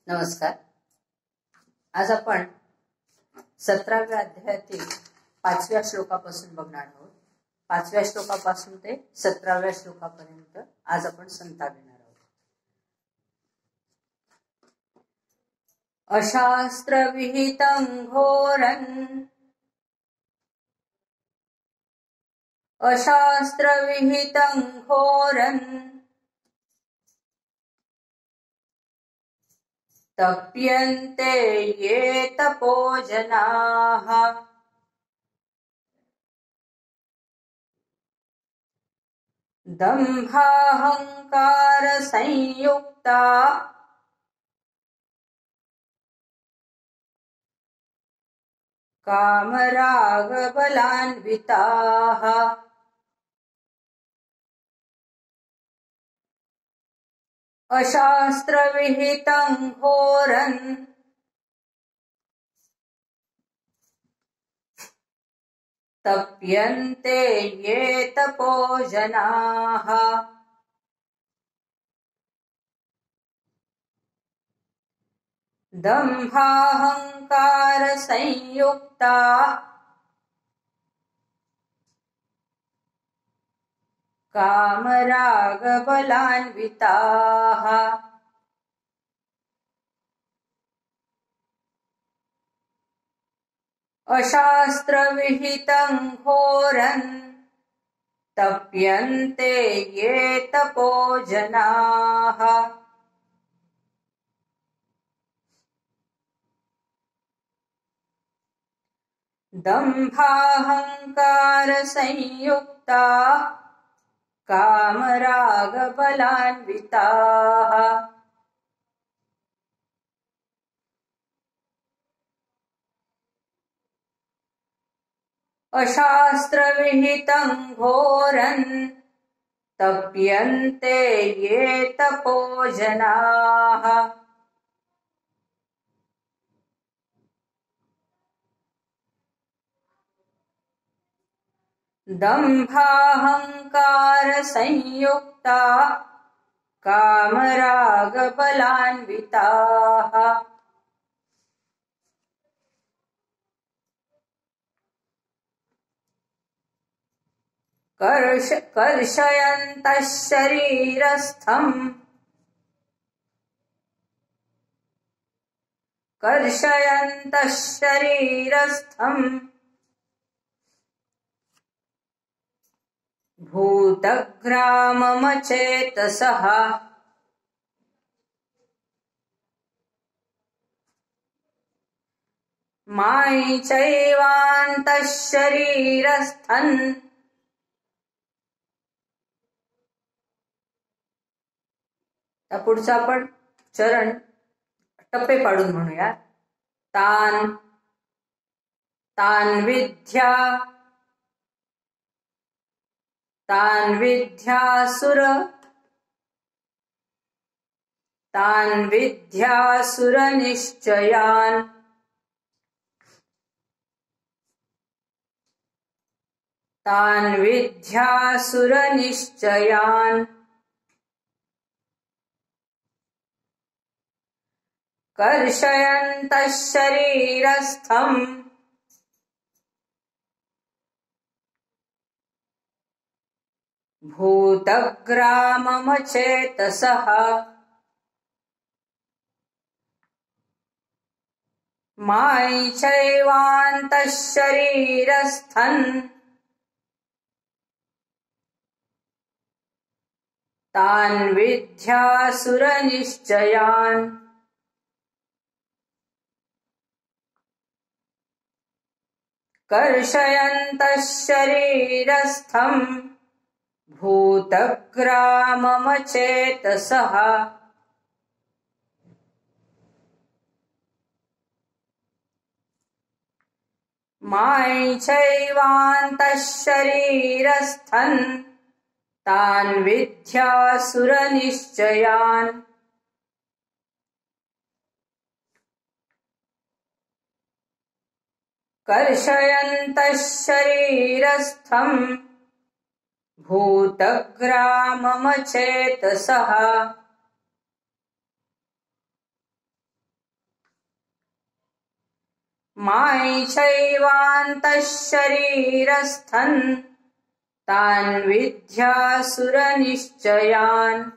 नमस्कार. आज आपण 17व्या अध्यायातील 5व्या श्लोकापासून बघणार आहोत. 5व्या श्लोकापासून ते 17व्या श्लोकापर्यंत आज आपण संता घेणार आहोत. अशास्त्र विहितं घोरं अशास्त्र विहितं घोरं तप्यन्ते ये तपो जनाः दम्भाहंकार संयुक्ता कामराग बलान्विताः अशास्त्र विहितं घोरं तप्यन्ते ये तपो जनाः दम्भाहंकार संयुक्ता कामराग बलान्विताः अशास्त्र विहितं घोरं तप्यन्ते ये तपो जनाः दम्भाहंकार संयुक्ता कामराग बलान्विताः अशास्त्र विहितं घोरं तप्यन्ते ये तपो जनाः दम्भाहंकार संयुक्ता कामराग बलान्विताः कर्षयन्तः शरीरस्थं भूतग्राममचेतसः मायि चैवान्तः शरीरस्थं पुढचा आपण चरण टप्पे पाडून म्हणूया. तान विद्यासुर निश्चयान् कर्षयन्तः शरीरस्थं भूतग्राममचेतसः मायि चैवान्तः शरीरस्थं तान् विद्यासुर निश्चयान् कर्षयन्तः शरीरस्थं भूतग्राममचेतसः मायि चैवान्तः शरीरस्थं तान् विद्यासुर निश्चयान् कर्षयन्तः शरीरस्थं भूतग्राममचेतसः मायि चैवान्तः शरीरस्थन् तान् विद्यासुरनिश्चयान्।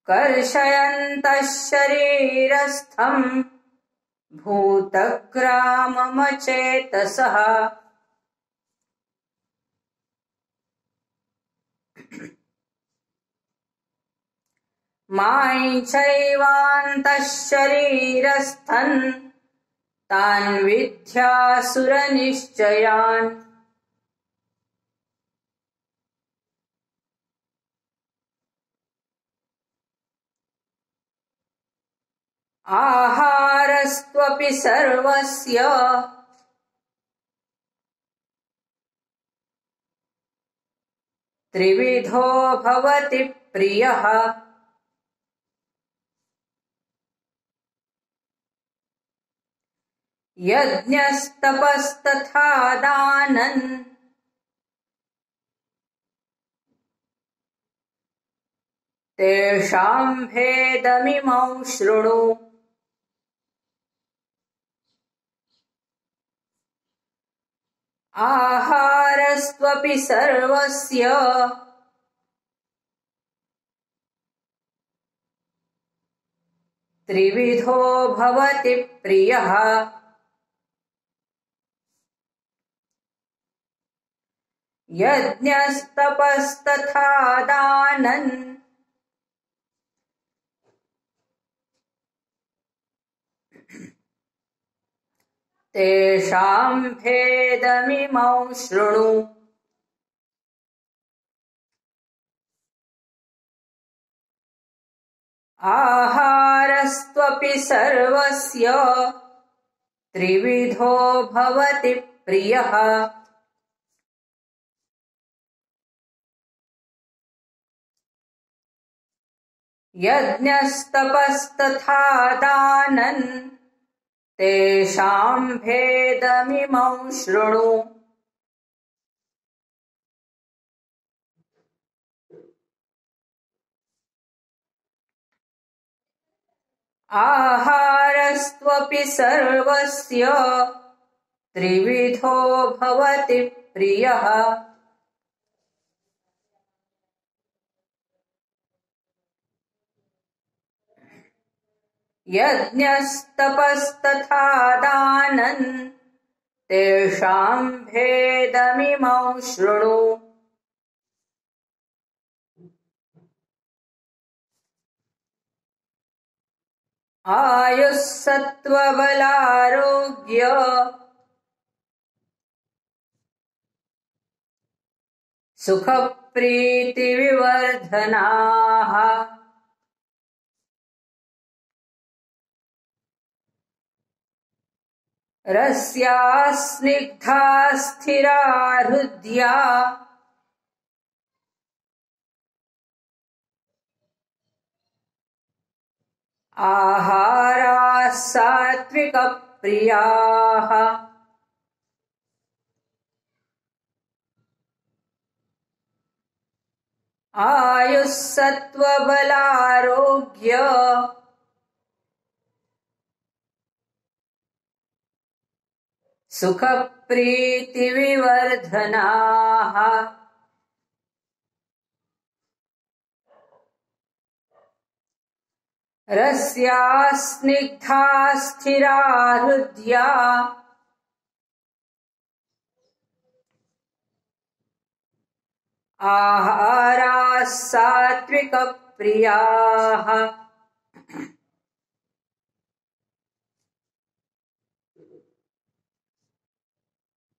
कर्षयन्तः शरीरस्थम् भूतग्राममचेतसः। मायि चैवान्तः शरीरस्थन् तान् विद्यासुरनिश्चयान्। आहारस्त्वपि सर्वस्य त्रिविधो भवति प्रियः। यज्ञस्तपस्तथा दानम् तेषां भेदमिमौ शृणु। आहारस्त्वपि सर्वस्य त्रिविधो भवति प्रियः। यज्ञस्तपस्तथा दानम् तेषां भेदमिमौ शृणु। आहारस्त्वपि सर्वस्य त्रिविधो भवति प्रियः। यज्ञस्तपस्तथा दानम् तेषां भेदमिमौ शृणु। आहारस्त्वपि सर्वस्य त्रिविधो भवति प्रियः। यज्ञस्तपस्तथा दानम् तेषां भेदमिमौ शृणु। आयुः सत्त्वबलारोग्य सुखप्रीतिविवर्धनाः। रस्याः स्निग्धा स्थिरा हृद्या आहाराः सात्विकप्रियाः। आयुः सत्त्वबलारोग्य सुखप्रीतिविवर्धनाः। रस्याः स्निग्धा स्थिरा हृद्या आहाराः सात्विकप्रियाः।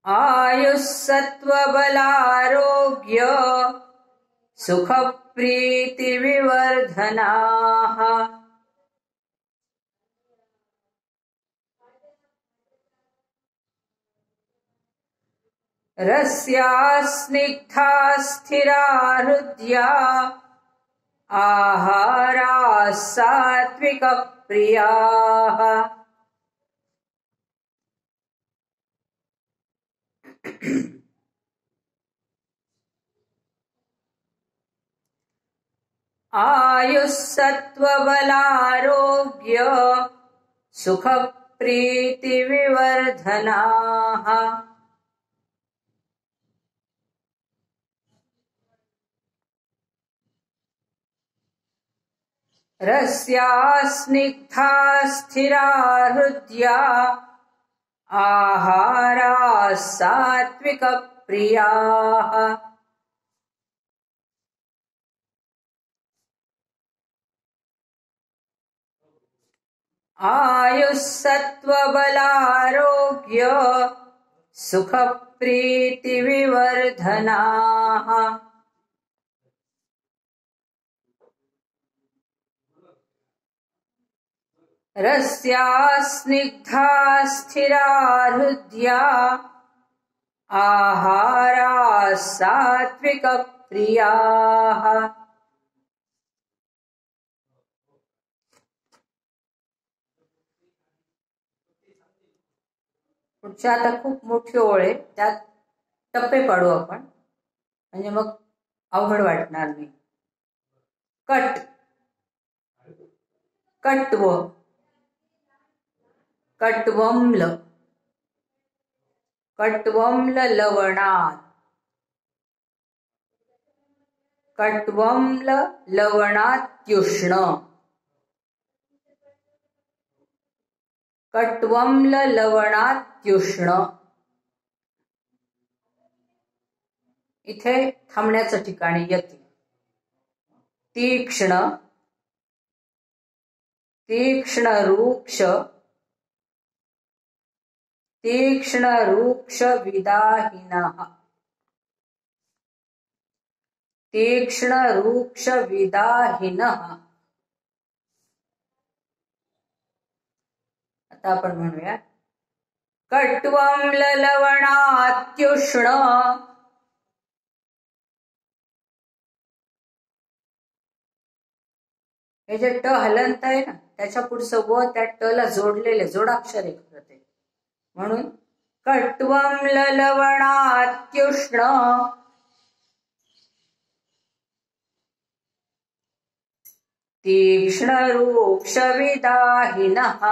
आयुः सत्त्वबलारोग्य सुखप्रीतिविवर्धनाः। रस्याः स्निग्धा स्थिरा हृद्या आहाराः सात्विकप्रियाः। आयुः सत्त्वबलारोग्य सुखप्रीतिविवर्धनाः रस्याः स्निग्धाः स्थिरा हृद्या आहाराः सात्विकप्रियाः आयुः सत्त्वबलारोग्य सुखप्रीतिविवर्धनाः रस्याः स्निग्धाः स्थिरा हृद्या आहाराः सात्विकप्रियाः पुढची आता खूप मोठी ओळ आहे, त्यात टप्पे पाडू आपण, म्हणजे मग अवघड वाटणार नाही. कट, कट्व, कट्वम्ल, कट्वम्ल लवणात्, कट्वम्ल लवणात्युष्ण, कट्वम्ल लवणात्युष्ण. इथे थांबण्याचं ठिकाणी यती. तीक्ष्ण, तीक्ष्ण रूक्ष, तीक्ष्ण रूक्ष विदाहिनः, तीक्ष्ण रूक्ष विदाहिनः. आता आपण म्हणूया कट्वम्ल लवणात्युष्ण. हे जे ट हलंत आहे ना, त्याच्या पुढचं व त्या ट ला जोडलेले जोडाक्षर आहे खरं ते, म्हणून कट्वम्ल लवणात्युष्ण तीक्ष्ण रूक्ष विदाहिनः.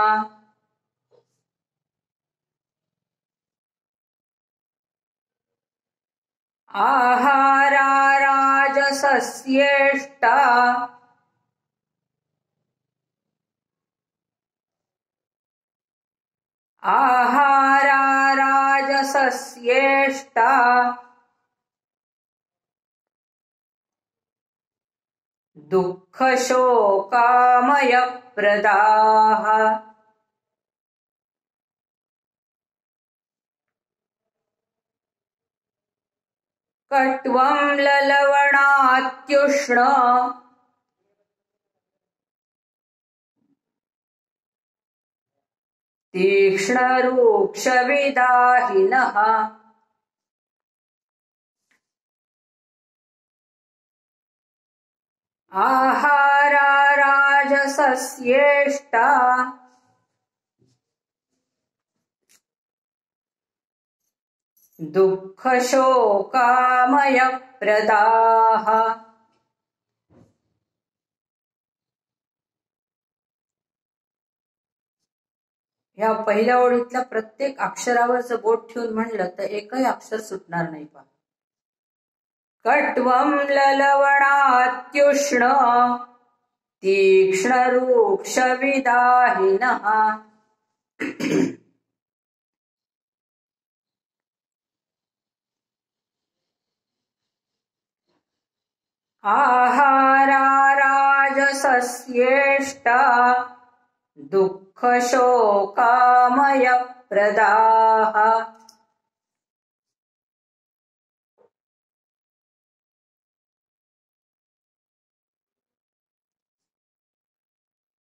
आहारा राजसस्येष्टा आहारा राजसस्येष्टा दुःखशोकामयप्रदाः. कट्वम्ल लवणात्युष्ण तीक्ष्ण रूक्ष विदाहिनः. आहारा राजसस्येष्टा दुःखशोकामयप्रदाः. या पहिल्या ओळीतल्या प्रत्येक अक्षरावर जर बोट ठेवून म्हणलं तर एकही अक्षर सुटणार नाही. पहा, कट्वम्ल लवणात्युष्ण तीक्ष्ण रूक्ष विदाहिनः. आहारा राजसस्येष्टा दुःखशोकामयप्रदाः.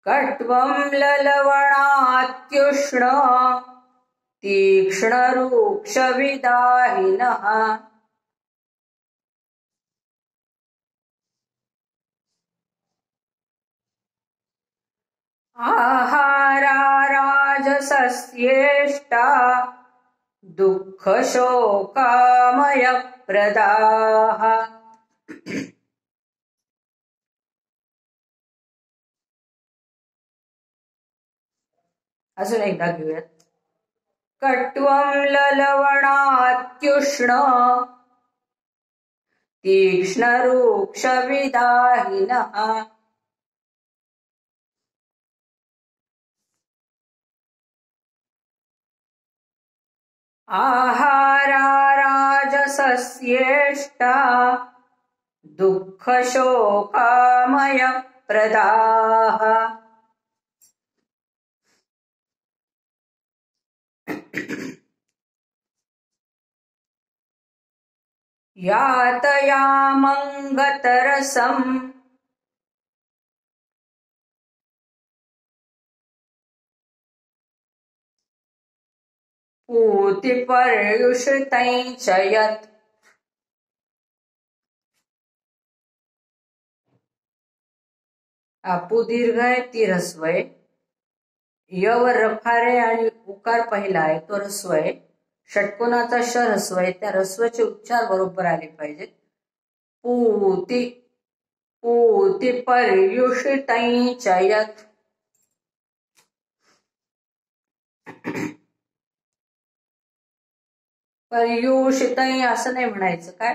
कट्वम्ल लवणात्युष्ण तीक्ष्ण रूक्ष विदाहिनः. आहारा राजसस्येष्टा दुःखशोकामयप्रदाः. अजून एकदा घेऊयात. कट्वं ललवणात्युष्ण तीक्ष्णरूक्षविदाहिनः आहारा राजसस्येष्टा दुःखशोकामयप्रदाः यातयामङ्गतरसम् पूतिपर्युषितैः च यत् पू दीर्घ आहे ती ऱ्हस्व आहे. य वर रफारे आणि उकार पहिला आहे तो ऱ्हस्व आहे. षटकोनाचा श ऱ्हस्व आहे. त्या ऱ्हस्वाचे उच्चार बरोबर आले पाहिजेत. पूती पूती पर्युषितैः च यत् पर्युषितैः असं नाही म्हणायचं. काय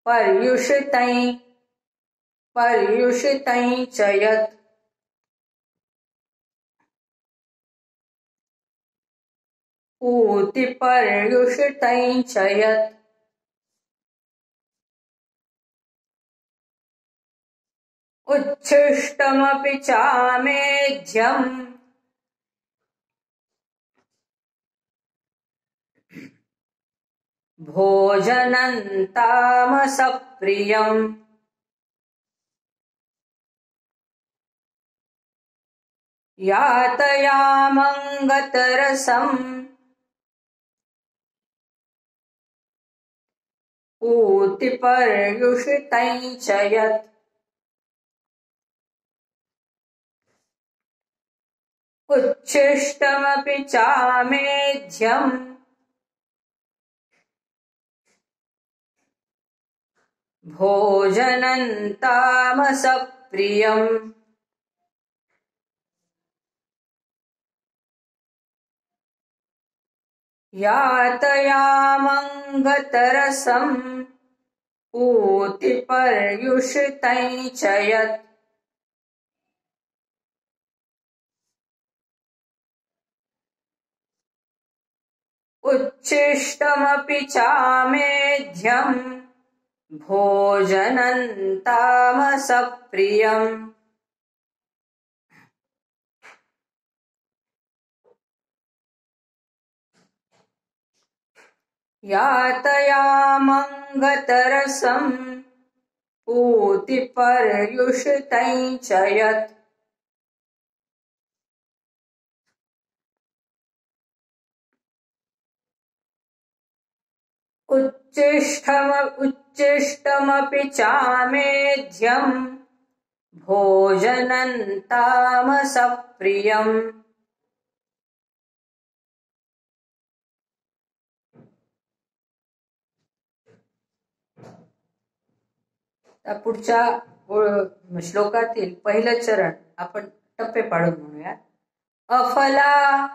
पर्युषितैः पर्युषितैः च यत् पूति पर्युषितैः च यत् उच्छिष्टमपि चामेध्यम् भोजनं यातयामङ्गतरसम् पूतिपर्युषितैः च यत् उच्छिष्टमपि चामेध्यम् भोजनं तामसप्रियम् यातयामङ्गतरसम् पूतिपर्युषितैः च यत् उच्छिष्टमपि चामेध्यम् भोजनं तामसप्रियम् यातयामङ्गतरसम् पूतिपर्युषितैः च यत् उच्छिष्टमपि चामेध्यम् भोजनं तामसप्रियम् पुढच्या श्लोकातील पहिलं चरण आपण टप्पे पाडून म्हणूया. अफलाकांक्षी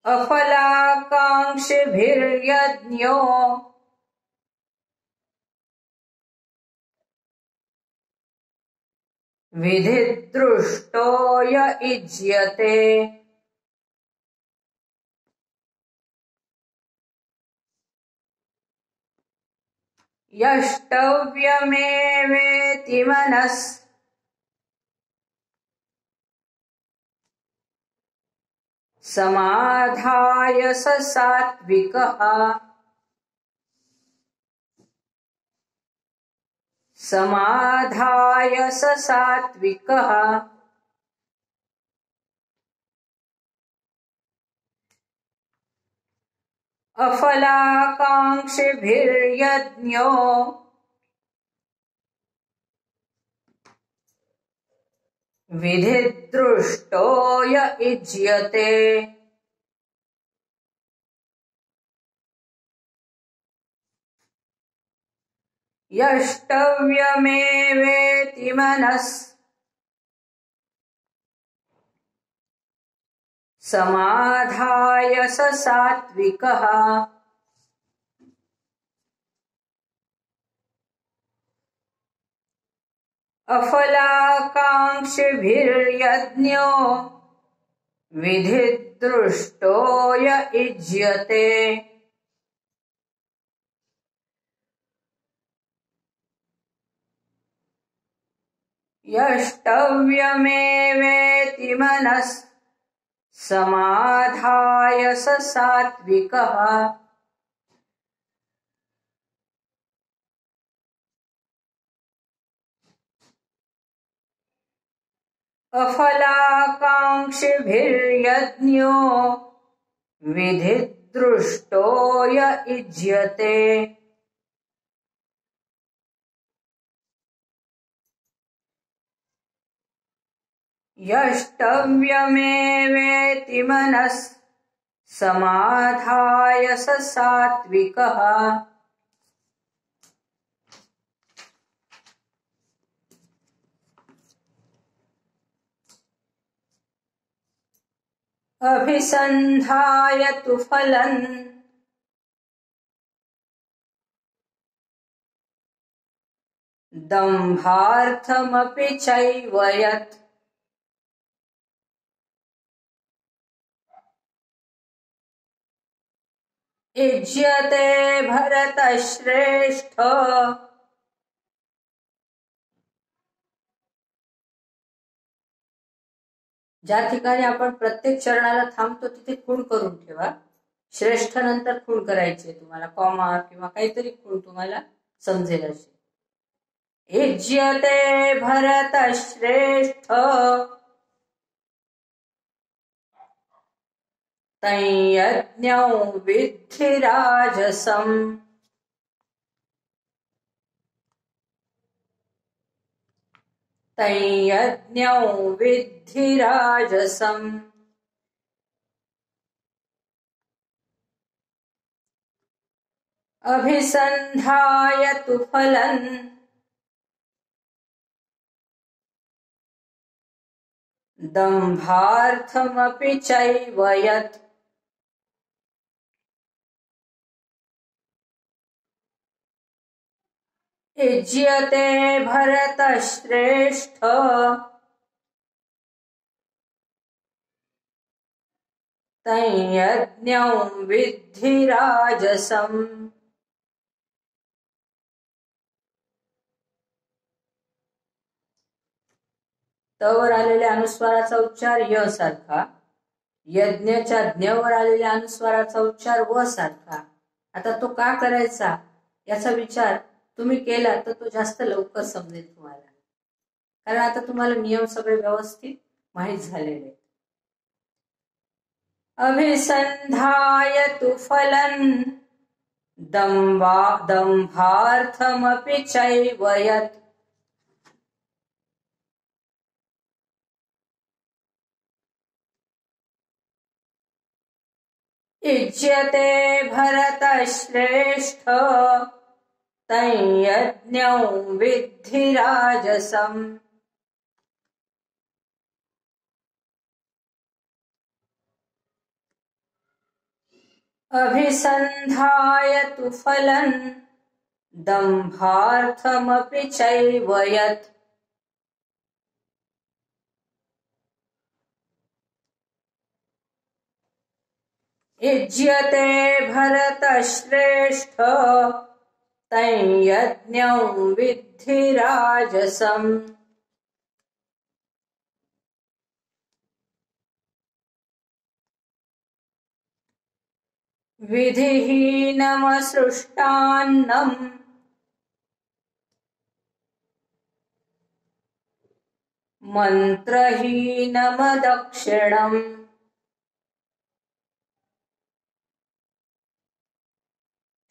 अफलाकांक्षिभिर्यज्ञो विधिदृष्टो य इज्यते यष्टव्यमेवेति मनस् समाधाय स सात्विकः अफलाकाङ्क्षिभिर्यज्ञो विधिदृष्टो य युज्यते यष्टव्यमेवेति मनः समाधाय स सात्विकः अफलाकाङ्क्षिभिर्यज्ञो विधिदृष्टो य युज्यते यष्टव्यमेवेति मनः समाधाय स सात्विकः अफलाकाङ्क्षिभिर्यज्ञो विधिदृष्टो य युज्यते यष्टव्यमेवेति मनः समाधाय स सात्विकः अभिसन्धाय तु फलम् दम्भार्थमपि चैव यत् युज्यते भरतश्रेष्ठ ज्या ठिकाणी आपण प्रत्येक चरणाला थांबतो तिथे खूण करून ठेवा. श्रेष्ठ नंतर खूण करायची तुम्हाला, कॉमा किंवा काहीतरी खूण तुम्हाला समजेल अशी. युज्यते भरतश्रेष्ठ तञ्यज्ञौ विद्धि राजसम् तञ्यज्ञौ विद्धि राजसम् अभिसन्धाय तु फलम् दम्भार्थमपि चैव यत् युज्यते भरतश्रेष्ठ तञ्यज्ञौ विद्धि राजसम्. तवर आलेल्या अनुस्वाराचा उच्चार य सारखा, यज्ञच्या ज्ञवर आलेल्या अनुस्वाराचा उच्चार व सारखा. आता तो का करायचा याचा विचार तुम्ही केला तर तो जास्त लवकर समजेल तुम्हाला, कारण आता तुम्हाला नियम सगळे व्यवस्थित माहीत झालेले. अभिसन्धाय तु फलम् दम्भार्थमपि चैव यत् युज्यते भरतश्रेष्ठ तञ्यज्ञौ विद्धि राजसम्. अभिसन्धाय तु फलम् दम्भार्थमपि चैव यत् युज्यते भरतश्रेष्ठ तञ्यज्ञौ विद्धि राजसम्. विधिहीनमसृष्टान्नम् मन्त्रहीनमदक्षिणम्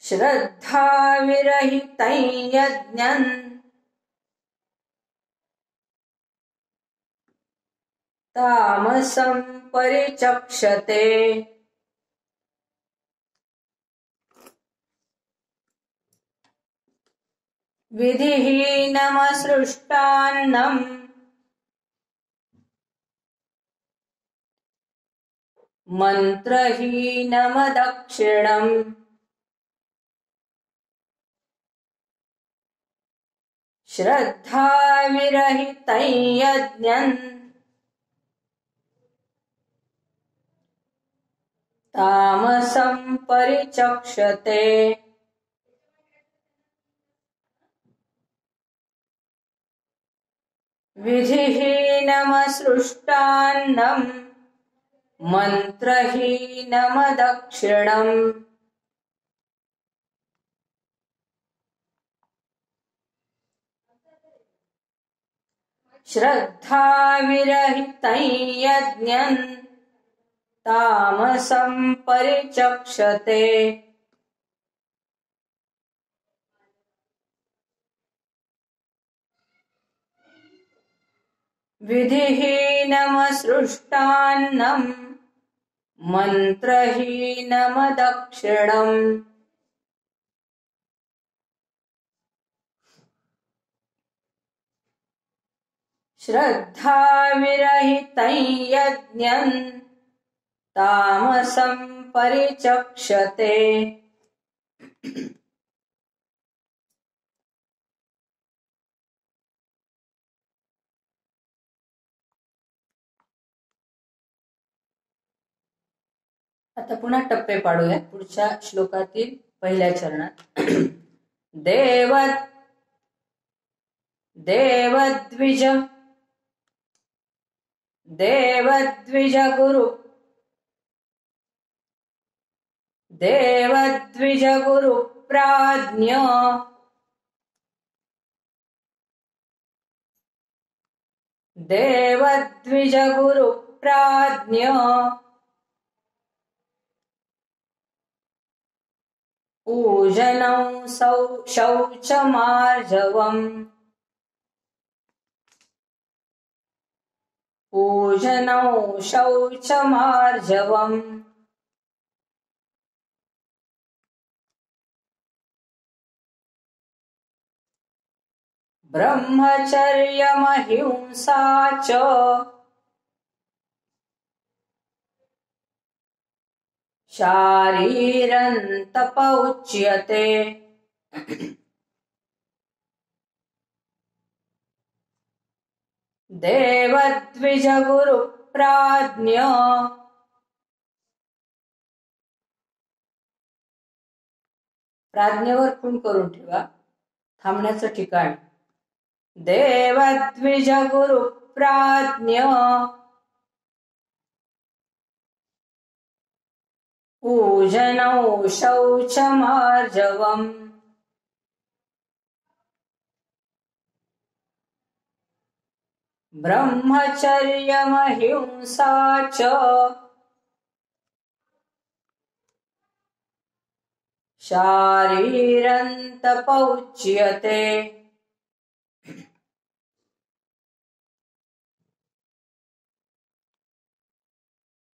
श्रद्धाविरहितं यज्ञं तामसं परिचक्षते। विधिहीनमसृष्टान्नं मन्त्रहीनमदक्षिणम् श्रद्धाविरहितं यज्ञं तामसं परिचक्षते। विधिहीनमसृष्टान्नं मन्त्रहीनमदक्षिणम् श्रद्धाविरहितं यज्ञं तामसं परिचक्षते। विधिहीनमसृष्टान्नं मन्त्रहीनमदक्षिणम् श्रद्धाविरहितं यज्ञं तामसं परिचक्षते। आता पुन्हा टप्पे पाडूया पुढच्या श्लोकातील पहिल्या चरणात। देवद्विज गुरु प्राज्ञ पूजनं शौचमार्जवम् ब्रह्मचर्यमहिंसा च शारीरं तप उच्यते। देवद्विज गुरु प्राज्ञ प्राज्ञेवर खूण करून ठेवा, थांबण्याचं ठिकाण। देवद्विज गुरु प्राज्ञ पूजनं शौचमार्जवम् ब्रह्मचर्यमहिंसा च शारीरं तप उच्यते।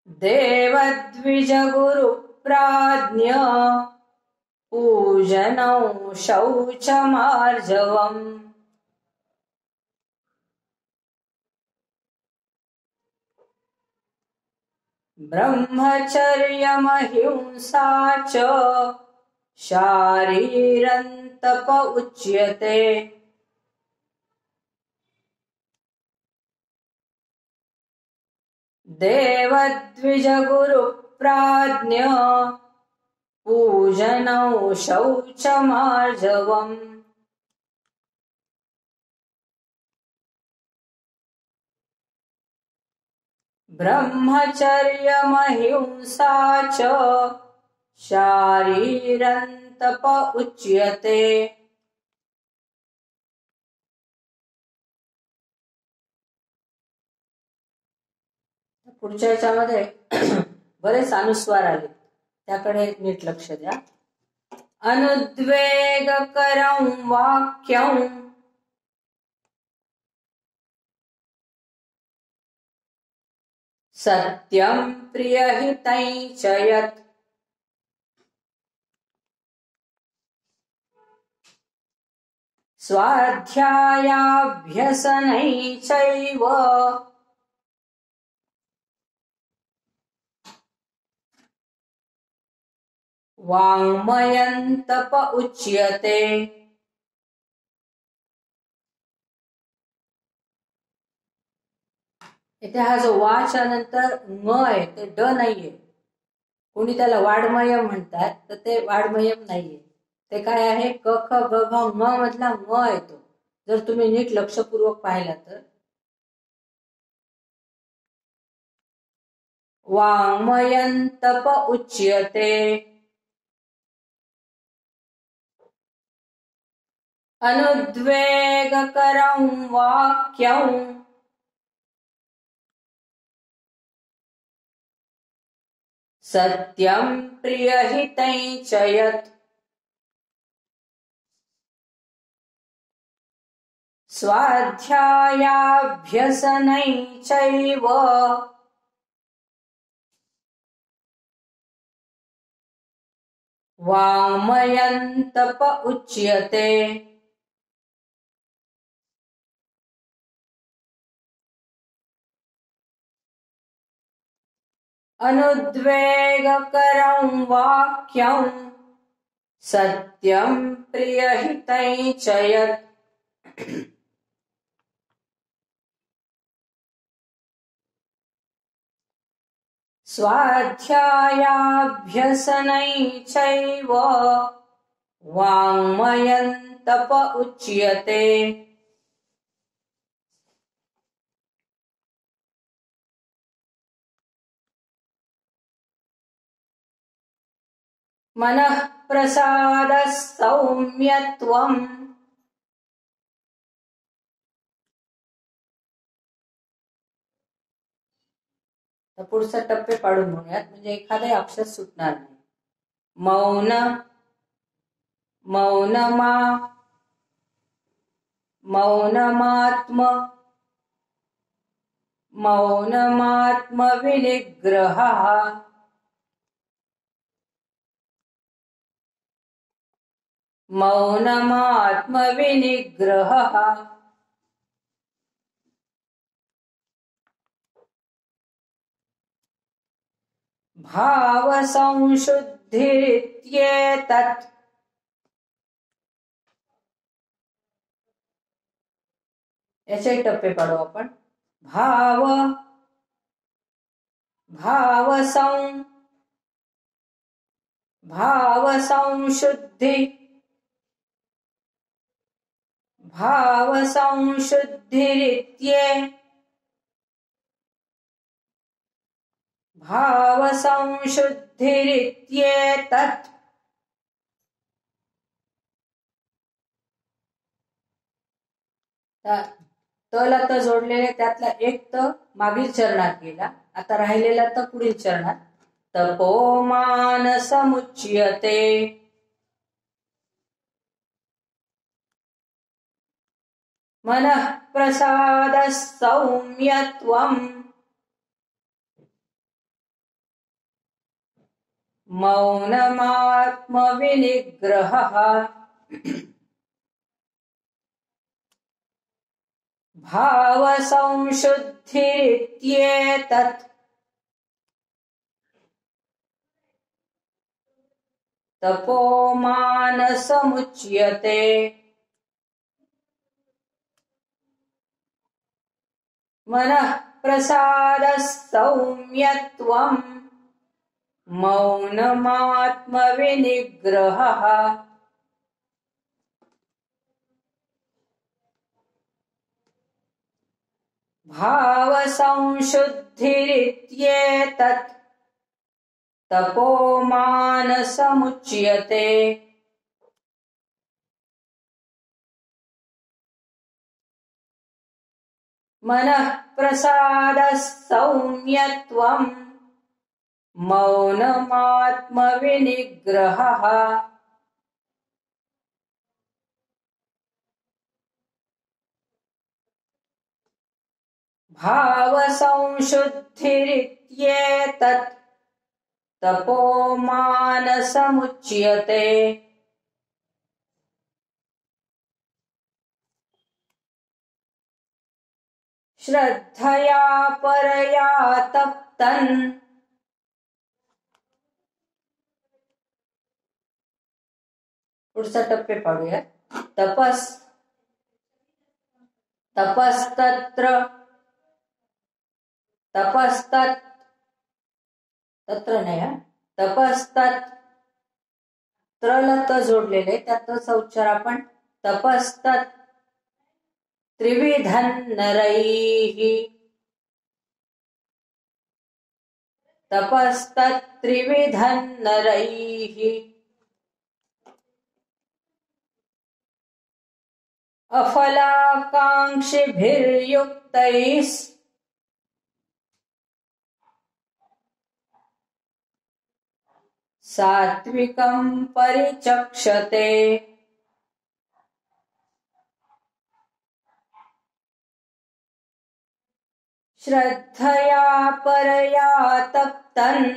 देवद्विज गुरु प्राज्ञ पूजनं शौचमार्जवम् ब्रह्मचर्यमहिंसा च शारीरं तप उच्यते। देवद्विज गुरु प्राज्ञ पूजनं शौचमार्जवम् ब्रह्मचर्यमहिंसा च शारीरं तप उच्यते। पुढच्या याच्यामध्ये बरेच अनुस्वार आले, त्याकडे नीट लक्ष द्या। अनुद्वेगकरं वाक्यं सत्यं प्रियहितं च यत् स्वाध्यायाभ्यसनै चैव वाङ्मयं तप उच्यते। इथे हा जो वाच्या नंतर म आहे ते ड नाहीये, कोणी त्याला वाड्मयम म्हणतात, तर ते वाड्मयम नाहीये, ते काय आहे क ख ग घ म मधला म येतो. जर तुम्ही नीट लक्षपूर्वक पाहिला तर वाङ्मयं तप उच्यते, अनुद्वेगकरं वाक्यं सत्यं प्रियहितं च यत् स्वाध्यायाभ्यसनै चैव वाङ्मयं तप उच्यते। अनुद्वेगकरं वाक्यं सत्यं प्रियहितं च यत् स्वाध्यायाभ्यसनै चैव वाङ्मयं तप उच्यते। मनः प्रसादः सौम्यत्वम् तर पुढचा टप्पे पाडून म्हणूयात, म्हणजे एखादे अक्षर सुटणार नाही. मौन, मौनमा, मौनमात्म, मौनमात्मविनिग्रहः, मौनमात्मविनिग्रहः, भावसंशुद्धिरित्येतत्, याचे टप्पे पाडू आपण. भावसंशुद्धि, भावसंशुद्धिरित्येतत्, तला त जोडलेले त्यातला एक त मागील चरणात गेला, आता राहिलेला त पुढील चरणात. तपोमानसमुच्यते, मनः प्रसादः सौम्यत्वम्, मौनमात्मविनिग्रहः, भावसंशुद्धिरित्येतत्, तपोमानसमुच्यते। मनः प्रसादः सौम्यत्वम्, मौनमात्मविनिग्रहः, भावसंशुद्धिरित्येतत्, तपोमानसमुच्यते। मनः प्रसादः सौम्यत्वम्, मौनमात्मविनिग्रहः, भावसंशुद्धिरित्येतत् तपो मानसमुच्यते। श्रद्धया परया तप्तन् पुढचा टप्पे पाडूया। तपस्तत्र नाही तपस्तत् त्रलत जोडलेले त्याचा उच्चार आपण तपस्तत् त्रिविधं नरैः तपस्तत् त्रिविधं नरैः अफलाकांक्षिभिर्युक्तैः सात्विकं परिचक्षते। श्रद्धया परया तप्तन्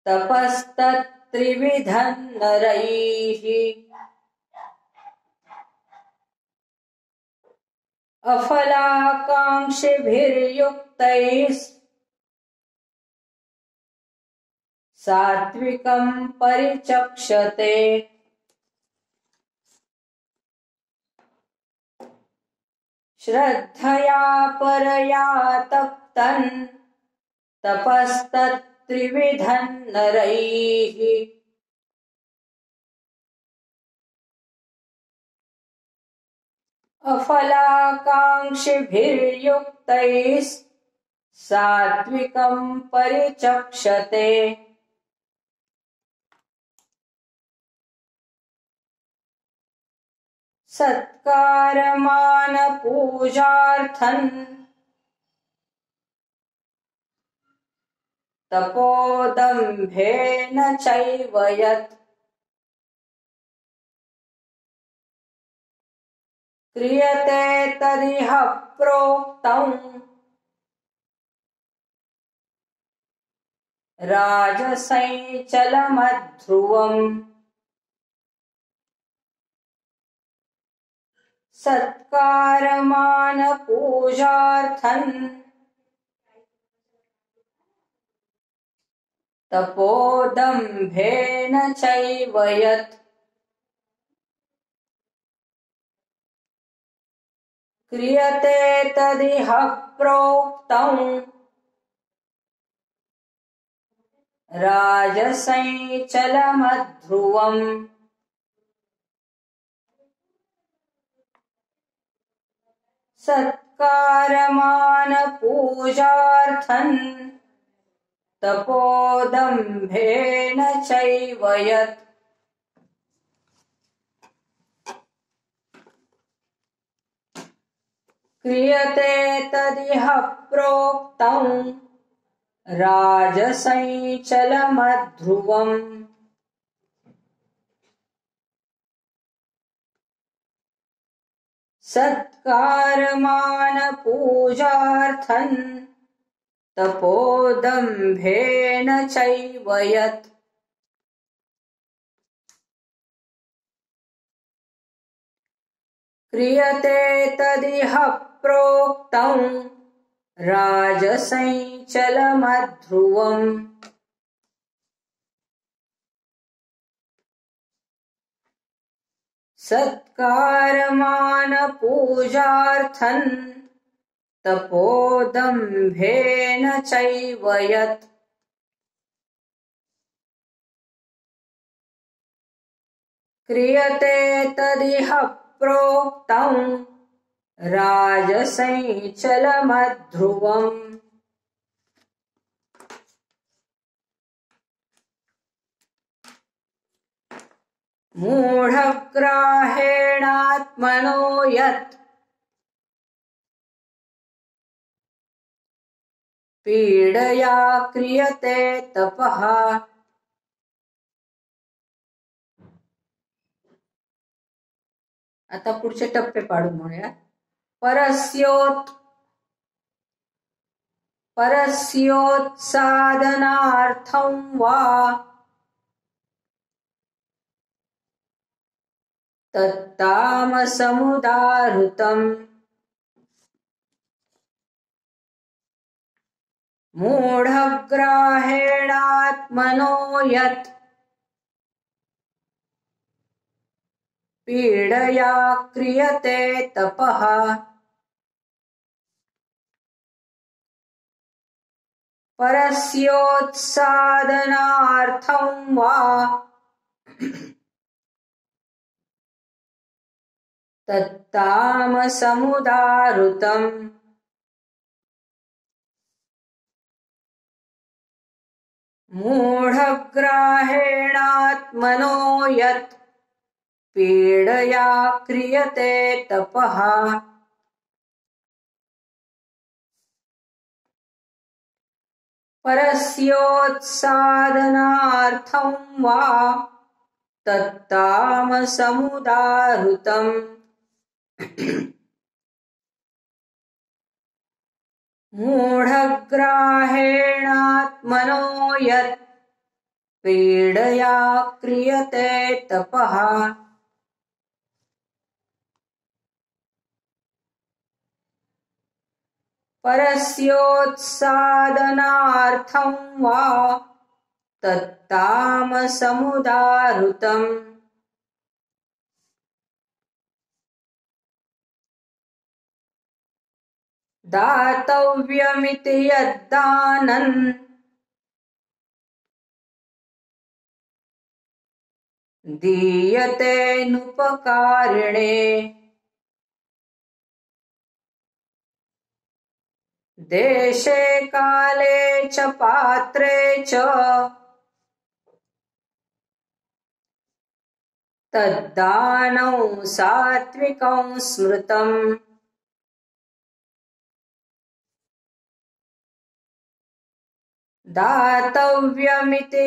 तपस्तत्त्रिविधं नरैः अफलाकांक्षिभिर्युक्तैः सात्विकं परिचक्षते। श्रद्धया परया तप्तन् तपस्तत्त्रिविधं नरैः अफलाकांक्षिभिर्युक्तैः सात्विकं परिचक्षते। सत्कारमानपूजार्थं तपोदम्भेन चैव यत् क्रियते तदिह प्रोक्तं राजसैचलमध्रुवम्। सत्कारमानपूजार्थं तपोदम्भेन चैव यत् क्रियते तदिह प्रोक्तं राजसैचलमध्रुवम्। सत्कारमानपूजार्थं तपोदम्भेन चैव यत् क्रियते तदिह प्रोक्तं राजसैचलमध्रुवम्। सत्कारमानपूजार्थं तपोदम्भेन चैव यत् क्रियते तदिह प्रोक्तं राजसैचलमध्रुवम्। सत्कारमानपूजार्थं तपोदम्भेन चैव यत् क्रियते तदिह प्रोक्तं राजसैचलमध्रुवम्। मूढग्राहेणात्मनो यत् पीडया क्रियते तपः आता पुढचे टप्पे पाडू म्हणूया. परस्योत्सादनार्थं वा तत्तामसमुदाहृतम् मूढग्राहेणात्मनो यत् पीडया क्रियते तपः परस्योत्सादनार्थं वा तत्तामसमुदाहृतम् मूढग्राहेणात्मनो यत् पीडया क्रियते तपः परस्योत्सादनार्थं वा तत्तामसमुदाहृतम् मूढग्राहेणात्मनो यत् पीडया क्रियते तपः परस्योत्सादनार्थं वा तत्तामसमुदाहृतम् दातव्यमिति यद्दानं दीयते नुपकारिणे देशे काले च पात्रे च तद्दानं सात्विकं स्मृतम् दातव्यमिति